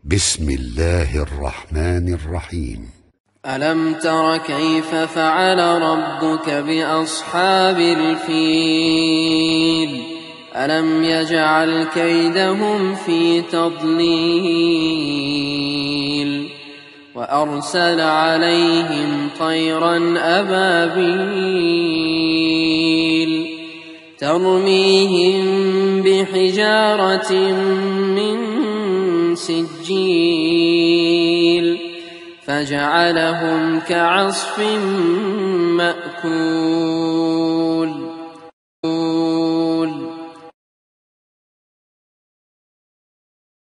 بسم الله الرحمن الرحيم. ألم تر كيف فعل ربك بأصحاب الفيل ألم يجعل كيدهم في تضليل وأرسل عليهم طيرا أبابيل ترميهم بحجارة من سجيل فجعلهم كعصف مأكول.